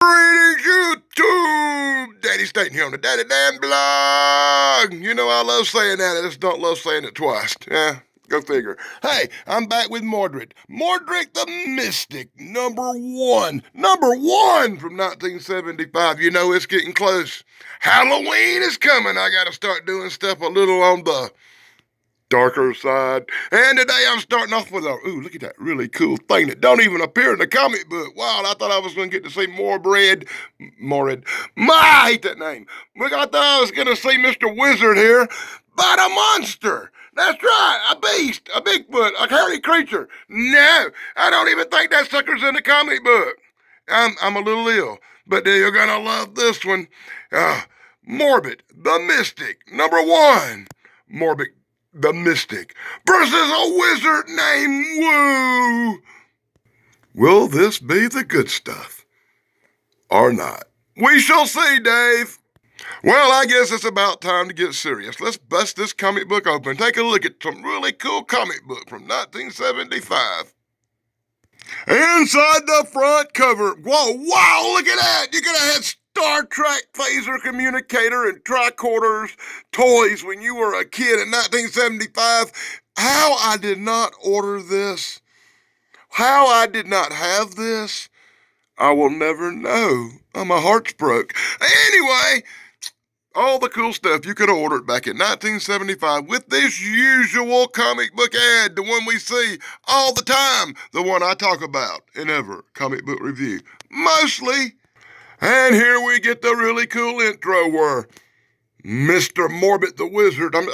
Greetings, YouTube! Daddy Staten here on the Daddy Dan blog. You know I love saying that. I just don't love saying it twice. Yeah, go figure. Hey, I'm back with Modred. Modred the Mystic, number one. Number one from 1975. You know it's getting close. Halloween is coming. I gotta start doing stuff a little on the darker side. And today I'm starting off with look at that really cool thing that don't even appear in the comic book. Wow, I thought I was going to get to see Modred. I hate that name. Look, I thought I was going to see Mr. Wizard here, but a monster. That's right, a beast, a Bigfoot, a hairy creature. No, I don't even think that sucker's in the comic book. I'm a little ill, but you're going to love this one. Morbid, the Mystic, number one. Morbid, the Mystic versus a wizard named Woo. Will this be the good stuff or not? We shall see, Dave. Well, I guess it's about time to get serious. Let's bust this comic book open. Take a look at some really cool comic book from 1975. Inside the front cover, whoa, wow, look at that. You could have had Star Trek phaser communicator and tricorders toys when you were a kid in 1975. How I did not order this, how I did not have this, I will never know. My heart's broke. Anyway, all the cool stuff you could have ordered back in 1975 with this usual comic book ad, the one we see all the time, the one I talk about in every comic book review, mostly. And here we get the really cool intro where Mr. Morbid the Wizard, I'm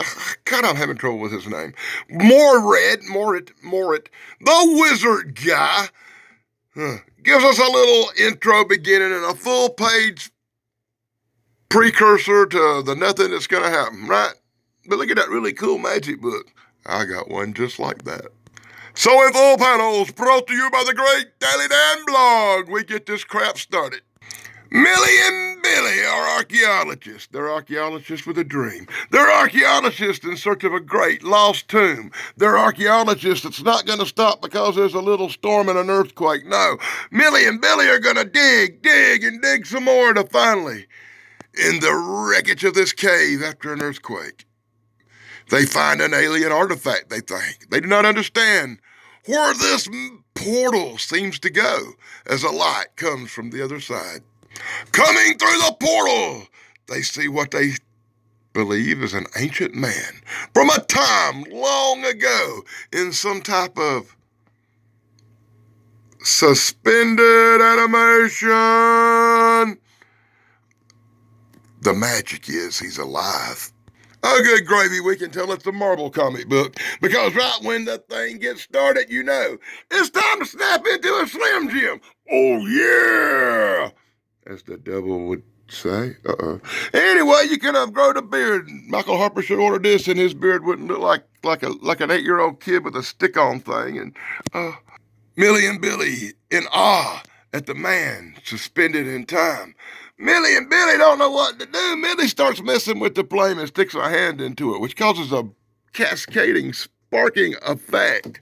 having trouble with his name, Moret, the wizard guy, gives us a little intro beginning and a full page precursor to the nothing that's going to happen, right? But look at that really cool magic book. I got one just like that. So in full panels, brought to you by the great Daily Dan blog, we get this crap started. Millie and Billy are archaeologists. They're archaeologists with a dream. They're archaeologists in search of a great lost tomb. They're archaeologists that's not going to stop because there's a little storm and an earthquake. No, Millie and Billy are going to dig some more to finally, in the wreckage of this cave after an earthquake, they find an alien artifact, they think. They do not understand where this portal seems to go as a light comes from the other side. Coming through the portal, they see what they believe is an ancient man from a time long ago in some type of suspended animation. The magic is he's alive. Oh, good gravy, we can tell it's a Marvel comic book, because right when the thing gets started, you know, it's time to snap into a Slim Jim. Oh, yeah, as the devil would say. Anyway, you could have grown a beard. Michael Harper should order this, and his beard wouldn't look like an 8-year-old kid with a stick-on thing. And Millie and Billy in awe at the man suspended in time. Millie and Billy don't know what to do. Millie starts messing with the flame and sticks her hand into it, which causes a cascading, sparking effect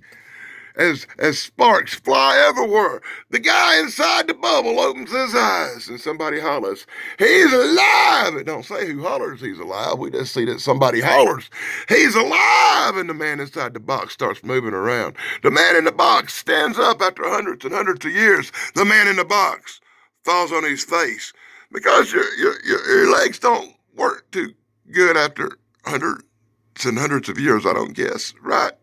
as sparks fly everywhere. The guy inside the bubble opens his eyes and somebody hollers, "He's alive!" It don't say who hollers he's alive. We just see that somebody hollers, "He's alive!" And the man inside the box starts moving around. The man in the box stands up after hundreds and hundreds of years. The man in the box falls on his face, because your legs don't work too good after hundreds and hundreds of years, I don't guess. Right?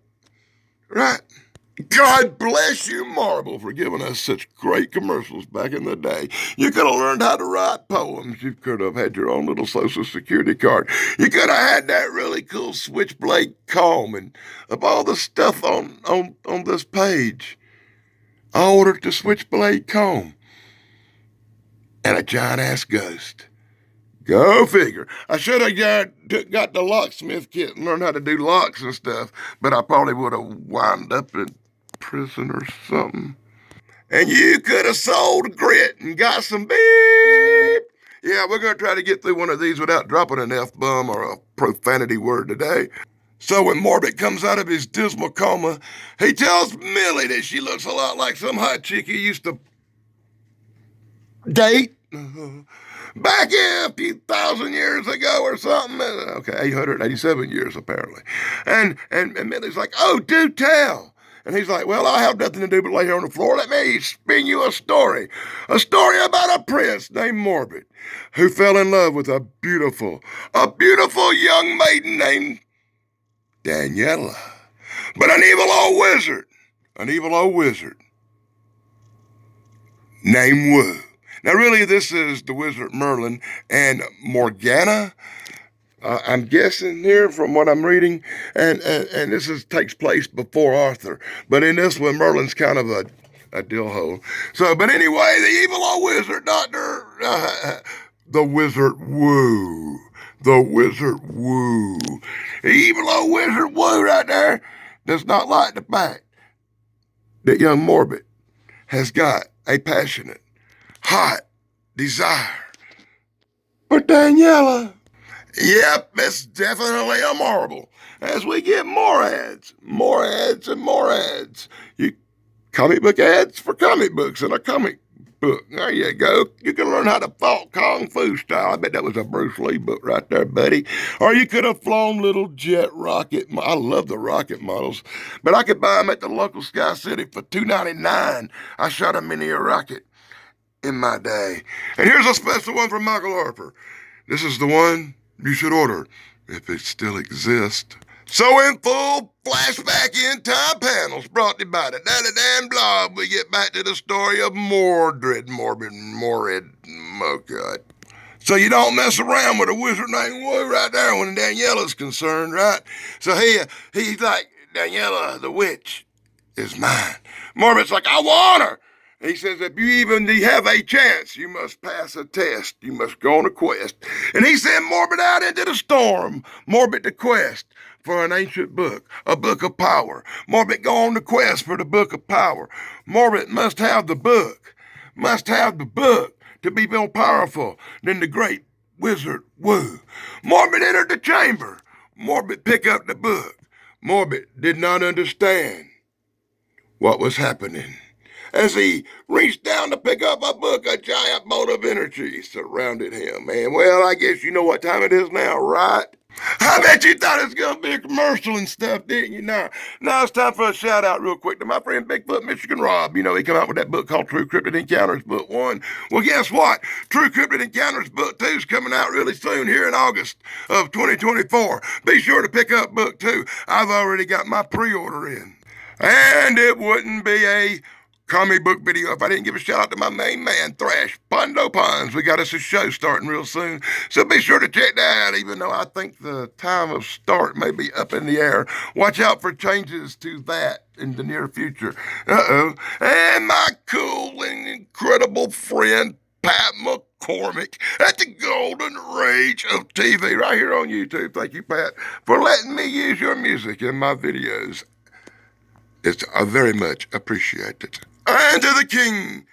God bless you, Marvel, for giving us such great commercials back in the day. You could have learned how to write poems. You could have had your own little Social Security card. You could have had that really cool switchblade comb. And of all the stuff on this page, I ordered the switchblade comb and a giant-ass ghost. Go figure. I should have got the locksmith kit and learned how to do locks and stuff, but I probably would have wound up in prison or something. And you could have sold grit and got some beep. Yeah, we're going to try to get through one of these without dropping an F-bomb or a profanity word today. So when Morbid comes out of his dismal coma, he tells Millie that she looks a lot like some hot chick he used to date. Back a few thousand years ago or something. Okay, 887 years apparently. And Millie's like, oh, do tell. And he's like, well, I have nothing to do but lay here on the floor. Let me spin you a story. A story about a prince named Morbid who fell in love with a beautiful young maiden named Daniela. But an evil old wizard named Wu. Now, really, this is the wizard Merlin and Morgana. I'm guessing here from what I'm reading, and takes place before Arthur. But in this one, Merlin's kind of a dill hole. So, but anyway, the evil old wizard, Doctor, the wizard Wu, the evil old wizard Wu right there does not like the fact that young Morbid has got a passionate, hot desire for Daniela. Yep, it's definitely a marvel. As we get more ads, and more ads. You comic book ads for comic books and a comic book. There you go. You can learn how to fight Kung Fu style. I bet that was a Bruce Lee book right there, buddy. Or you could have flown little jet rocket. I love the rocket models, but I could buy them at the local Sky City for $2.99. I shot a mini rocket in my day. And here's a special one from Michael Harper. This is the one you should order if it still exists. So in full flashback in time panels brought to you by the Daddy Blog, we get back to the story of Modred. Oh God. So you don't mess around with a wizard named Wu right there when Daniela's concerned, right? So he's like, Daniela, the witch, is mine. Morbid's like, I want her. He says, if you even have a chance, you must pass a test. You must go on a quest. And he sent Morbid out into the storm. Morbid to quest for an ancient book, a book of power. Morbid go on the quest for the book of power. Morbid must have the book to be more powerful than the great wizard Wu. Morbid entered the chamber. Morbid picked up the book. Morbid did not understand what was happening. As he reached down to pick up a book, a giant bolt of energy surrounded him. And, well, I guess you know what time it is now, right? I bet you thought it was going to be a commercial and stuff, didn't you? Now it's time for a shout out real quick to my friend Bigfoot Michigan Rob. You know, he come out with that book called True Cryptid Encounters Book 1. Well, guess what? True Cryptid Encounters Book 2 is coming out really soon here in August of 2024. Be sure to pick up Book 2. I've already got my pre-order in. And it wouldn't be a comic book video if I didn't give a shout out to my main man, Thrash Pondo Pons. We got us a show starting real soon, so be sure to check that out, even though I think the time of start may be up in the air. Watch out for changes to that in the near future. And my cool and incredible friend, Pat McCormick at the Golden Rage of TV right here on YouTube. Thank you, Pat, for letting me use your music in my videos. It's very much appreciated. And to the king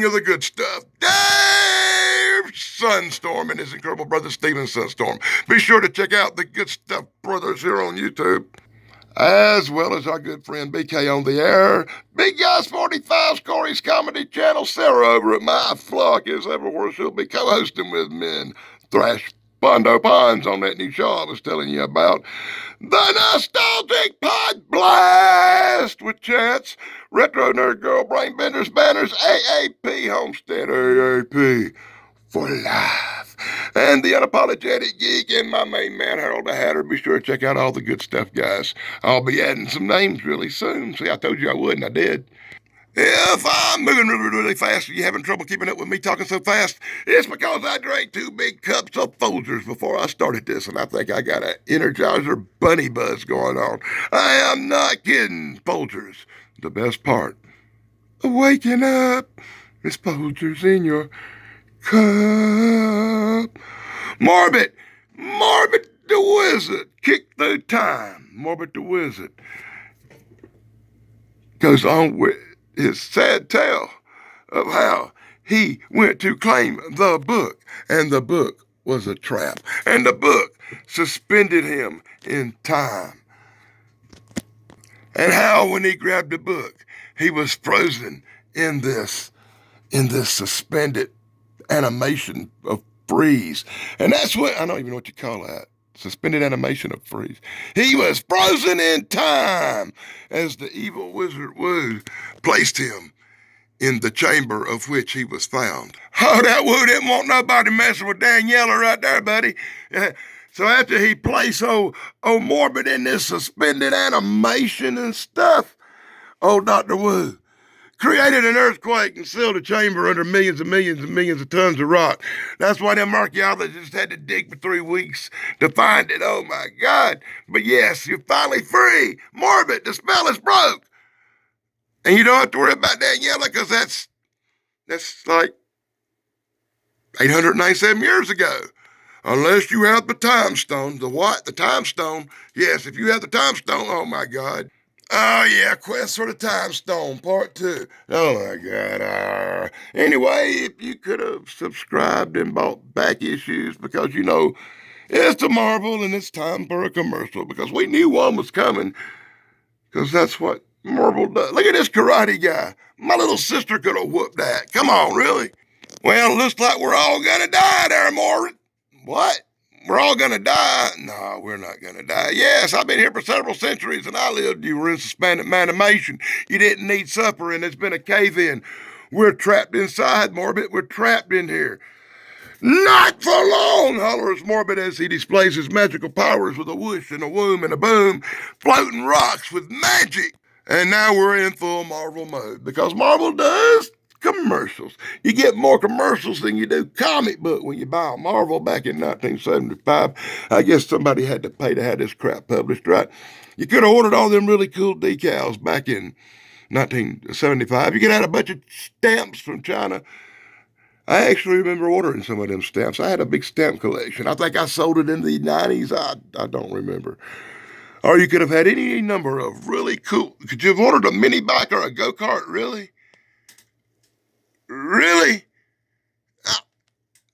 of the good stuff, Dave Sunstorm and his incredible brother Steven Sunstorm. Be sure to check out the Good Stuff Brothers here on YouTube, as well as our good friend BK on the air, Big Guys 45's Corey's comedy channel, Sarah over at My Flock is everywhere. She'll be co-hosting with me and Thrash Pondo Pons on that new show I was telling you about. The Nostalgic Pod Blast with Chance, Retro Nerd Girl, Brain Benders, Banners, AAP Homestead, AAP for life. And the Unapologetic Geek and my main man, Harold the Hatter. Be sure to check out all the good stuff, guys. I'll be adding some names really soon. See, I told you I would, and I did. If I'm moving really fast and you're having trouble keeping up with me talking so fast, it's because I drank 2 big cups of Folgers before I started this, and I think I got an Energizer bunny buzz going on. I am not kidding. Folgers, the best part of waking up is Folgers in your cup. Morbid the Wizard, kick through time. Morbid the Wizard goes on with his sad tale of how he went to claim the book, and the book was a trap, and the book suspended him in time, and how when he grabbed the book, he was frozen in this suspended animation of freeze. And that's what, I don't even know what you call that. Suspended animation of freeze. He was frozen in time as the evil wizard Wu placed him in the chamber of which he was found. Oh, that Wu didn't want nobody messing with Daniela right there, buddy. So after he placed old Morbid in this suspended animation and stuff, old Dr. Wu created an earthquake and sealed a chamber under millions and millions and millions of tons of rock. That's why them archaeologists had to dig for 3 weeks to find it. Oh, my God. But yes, you're finally free. Morbid, the spell is broke. And you don't have to worry about Daniela because that's like 897 years ago. Unless you have the time stone. The what? The time stone. Yes, if you have the time stone, oh, my God. Oh, yeah, Quest for the Time Stone, Part 2. Oh, my God. Anyway, if you could have subscribed and bought back issues because, you know, it's a Marvel and it's time for a commercial because we knew one was coming because that's what Marvel does. Look at this karate guy. My little sister could have whooped that. Come on, really? Well, it looks like we're all going to die there, Modred. What? We're all going to die? No, we're not going to die. Yes, I've been here for several centuries and I lived. You were in suspended animation. You didn't need supper and it's been a cave-in. We're trapped inside, Morbid. We're trapped in here. Not for long, hollers Morbid as he displays his magical powers with a whoosh and a whoom and a boom, floating rocks with magic. And now we're in full Marvel mode because Marvel does commercials. You get more commercials than you do comic book when you buy a Marvel back in 1975. I guess somebody had to pay to have this crap published, right? You could have ordered all them really cool decals back in 1975. You could have had a bunch of stamps from China. I actually remember ordering some of them stamps. I had a big stamp collection. I think I sold it in the 90s. I don't remember. Or you could have had any number of really cool. Could you have ordered a mini bike or a go-kart, really? Really?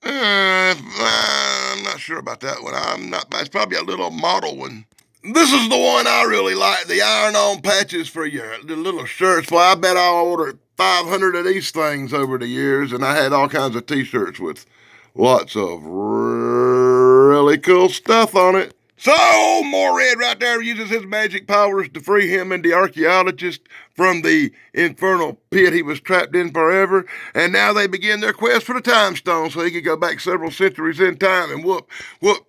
I'm not sure about that one. It's probably a little model one. This is the one I really like, the iron-on patches for the little shirts. Well, I bet I ordered 500 of these things over the years, and I had all kinds of t-shirts with lots of really cool stuff on it. So old Modred right there uses his magic powers to free him and the archaeologist from the infernal pit he was trapped in forever. And now they begin their quest for the time stone so he could go back several centuries in time and whoop the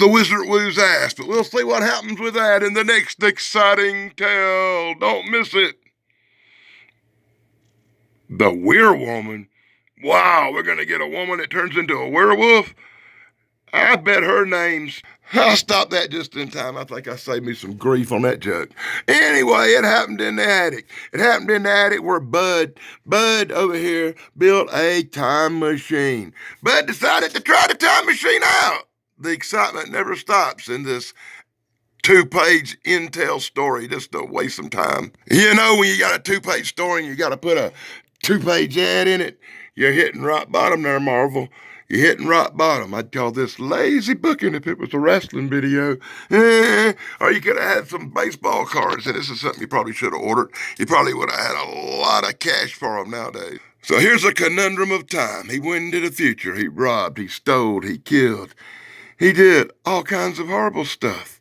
Wizard Wu's ass. But we'll see what happens with that in the next exciting tale. Don't miss it. The Werewoman? Wow, we're going to get a woman that turns into a werewolf? I bet her name's... I'll stop that just in time. I think I saved me some grief on that joke. Anyway, it happened in the attic. It happened in the attic where Bud over here built a time machine. Bud decided to try the time machine out. The excitement never stops in this 2-page intel story just to waste some time. You know, when you got a 2-page story and you got to put a 2-page ad in it, you're hitting rock bottom there, Marvel. You're hitting rock bottom. I'd call this lazy booking if it was a wrestling video. Or you could have had some baseball cards, and this is something you probably should have ordered. You probably would have had a lot of cash for them nowadays. So here's a conundrum of time. He went into the future. He robbed, he stole, he killed. He did all kinds of horrible stuff.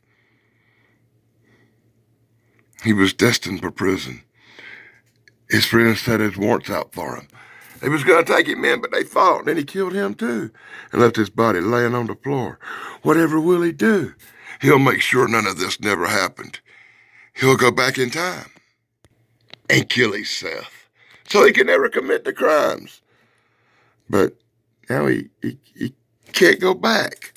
He was destined for prison. His friends set his warrants out for him. They was going to take him in, but they fought, and then he killed him too and left his body laying on the floor. Whatever will he do? He'll make sure none of this never happened. He'll go back in time and kill himself so he can never commit the crimes. But now he can't go back.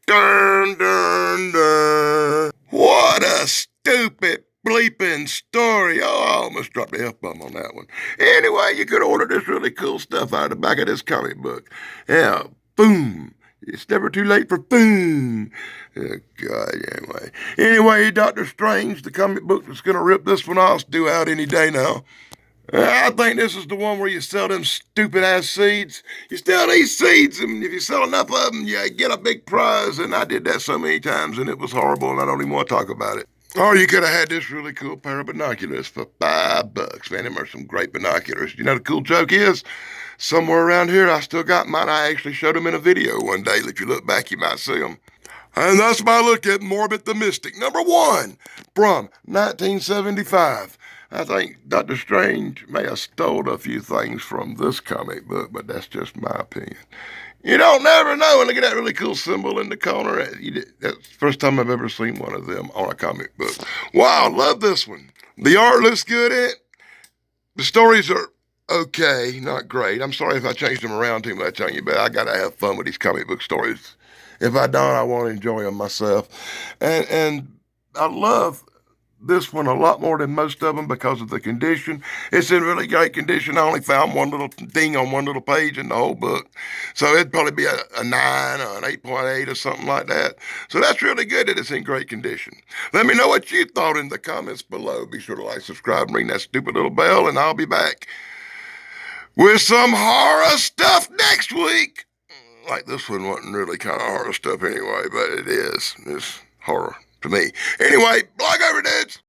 Dun, dun, dun. What a stupid bleeping story. Oh, I almost dropped the F-bomb on that one. Anyway, you could order this really cool stuff out of the back of this comic book. Yeah, boom. It's never too late for boom. Oh, God, Anyway, Doctor Strange, the comic book that's going to rip this one off, is due out any day now. I think this is the one where you sell them stupid-ass seeds. You sell these seeds, and if you sell enough of them, you get a big prize. And I did that so many times, and it was horrible, and I don't even want to talk about it. Or you could have had this really cool pair of binoculars for $5. Man, them are some great binoculars. You know the cool joke is? Somewhere around here, I still got mine. I actually showed them in a video one day. If you look back, you might see them. And that's my look at Morbid the Mystic, #1 from 1975. I think Dr. Strange may have stole a few things from this comic book, but that's just my opinion. You don't never know. And look at that really cool symbol in the corner. That's the first time I've ever seen one of them on a comic book. Wow, love this one. The art looks good in it. The stories are okay, not great. I'm sorry if I changed them around too much on you, but I gotta have fun with these comic book stories. If I don't, I won't enjoy them myself. And I love this one a lot more than most of them because of the condition. It's in really great condition. I only found one little thing on one little page in the whole book. So it'd probably be a 9 or an 8.8 or something like that. So that's really good that it's in great condition. Let me know what you thought in the comments below. Be sure to like, subscribe, and ring that stupid little bell, and I'll be back with some horror stuff next week. Like this one wasn't really kind of horror stuff anyway, but it is. It's horror to me. Anyway, blog over, dudes.